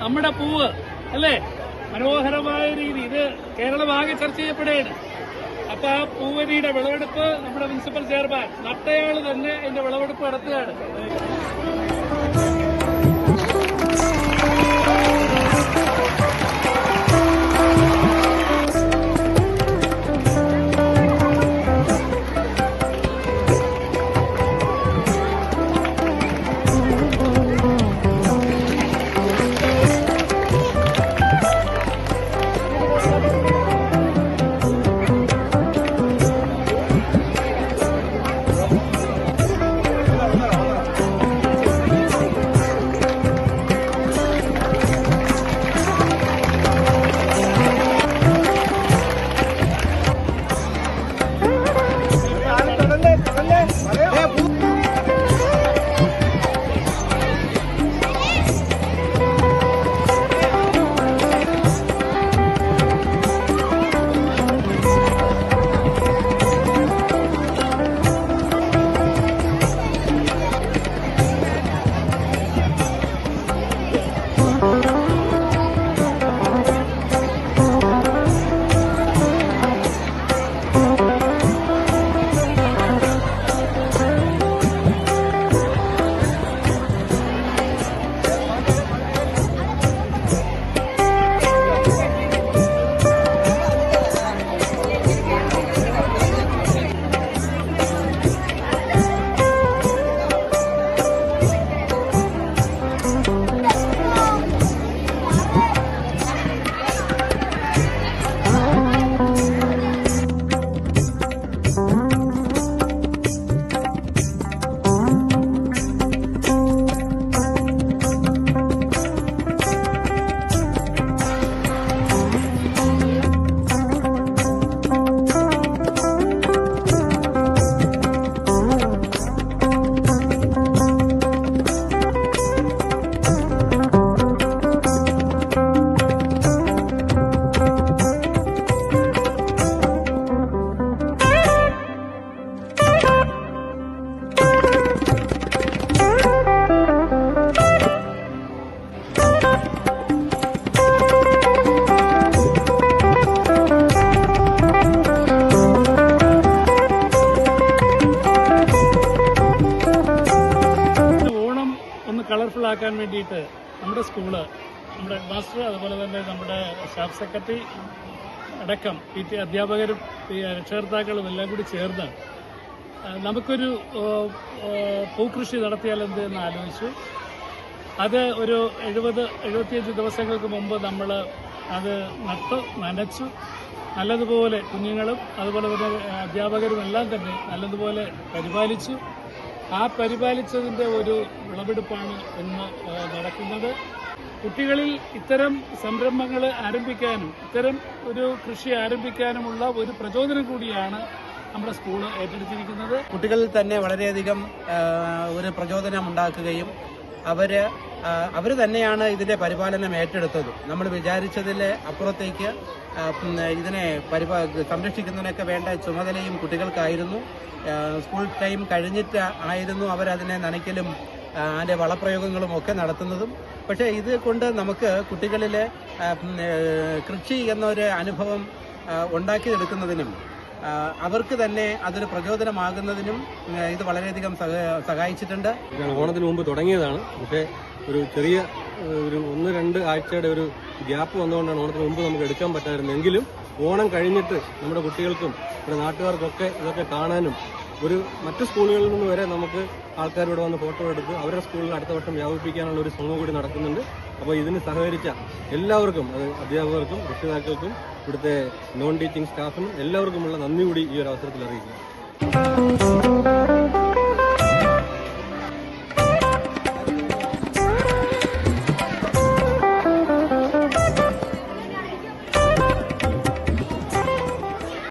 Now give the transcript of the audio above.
നമ്മുടെ പൂവ് അല്ലേ, മനോഹരമായ രീതി ഇത് കേരളമാകെ ചർച്ച ചെയ്യപ്പെടുകയാണ്. അപ്പൊ ആ പൂവരിയുടെ വിളവെടുപ്പ് നമ്മുടെ മുനിസിപ്പൽ ചെയർമാൻ നട്ടയാള് തന്നെ അതിന്റെ വിളവെടുപ്പ് നടത്തുകയാണ്. കളർഫുൾ ആക്കാൻ വേണ്ടിയിട്ട് നമ്മുടെ സ്കൂള്, നമ്മുടെ മാസ്റ്റർ, അതുപോലെ തന്നെ നമ്മുടെ സ്റ്റാഫ് സെക്രട്ടറി അടക്കം അധ്യാപകരും രക്ഷകർത്താക്കളും എല്ലാം കൂടി ചേർന്ന് നമുക്കൊരു പൂക്കൃഷി നടത്തിയാൽ എന്ത് എന്ന് ആലോചിച്ചു. അത് ഒരു 70-75 ദിവസങ്ങൾക്ക് മുമ്പ് നമ്മൾ അത് നനച്ചു നല്ലതുപോലെ കുഞ്ഞുങ്ങളും അതുപോലെ തന്നെ അധ്യാപകരും എല്ലാം തന്നെ നല്ലതുപോലെ പരിപാലിച്ചു. ആ പരിപാലിച്ചതിന്റെ ഒരു വിളവെടുപ്പാണ് ഇന്ന് നടക്കുന്നത്. കുട്ടികളിൽ ഇത്തരം സംരംഭങ്ങൾ ആരംഭിക്കാനും ഇത്തരം ഒരു കൃഷി ആരംഭിക്കാനുമുള്ള ഒരു പ്രചോദനം കൂടിയാണ് നമ്മുടെ സ്കൂൾ ഏറ്റെടുത്തിരിക്കുന്നത്. കുട്ടികളിൽ തന്നെ വളരെയധികം ഒരു പ്രചോദനം ഉണ്ടാക്കുകയും അവർ തന്നെയാണ് ഇതിന്റെ പരിപാലനം ഏറ്റെടുത്തത്. നമ്മൾ വിചാരിച്ചതിൽ അപ്പുറത്തേക്ക് ഇതിനെ സംരക്ഷിക്കുന്നതിനൊക്കെ വേണ്ട ചുമതലയും കുട്ടികൾക്കായിരുന്നു. സ്കൂൾ ടൈം കഴിഞ്ഞിട്ട് ആയിരുന്നു അവരതിനെ നനയ്ക്കലും അതിന്റെ വളപ്രയോഗങ്ങളും ഒക്കെ നടത്തുന്നതും. പക്ഷേ ഇത് കൊണ്ട് നമുക്ക് കുട്ടികളിൽ കൃഷി എന്നൊരു അനുഭവം ഉണ്ടാക്കിയെടുക്കുന്നതിനും അവർക്ക് തന്നെ അതൊരു പ്രചോദനമാകുന്നതിനും ഇത് വളരെയധികം സഹായിച്ചിട്ടുണ്ട്. ഓണത്തിന് മുമ്പ് തുടങ്ങിയതാണ്. പക്ഷേ ഒരു ചെറിയ ഒരു 1-2 ആഴ്ചയുടെ ഒരു ഗ്യാപ്പ് വന്നുകൊണ്ടാണ് ഓണത്തിന് മുമ്പ് നമുക്ക് എടുക്കാൻ പറ്റാതിരുന്നെങ്കിലും ഓണം കഴിഞ്ഞിട്ട് നമ്മുടെ കുട്ടികൾക്കും നമ്മുടെ നാട്ടുകാർക്കൊക്കെ ഇതൊക്കെ കാണാനും മറ്റു സ്കൂളുകളിൽ നിന്ന് വരെ നമുക്ക് ആൾക്കാരോട് വന്ന് ഫോട്ടോ എടുത്ത് അവരുടെ സ്കൂളിൽ അടുത്ത വർഷം വ്യാപിപ്പിക്കാനുള്ള ഒരു ശ്രമം കൂടി നടക്കുന്നുണ്ട്. അപ്പോൾ ഇതിന് സഹകരിച്ച എല്ലാവർക്കും, അത് അധ്യാപകർക്കും രക്ഷിതാക്കൾക്കും ഇവിടുത്തെ നോൺ ടീച്ചിങ് സ്റ്റാഫിനും എല്ലാവർക്കുമുള്ള നന്ദി കൂടി ഈ ഒരു അവസരത്തിൽ അറിയിക്കുന്നു.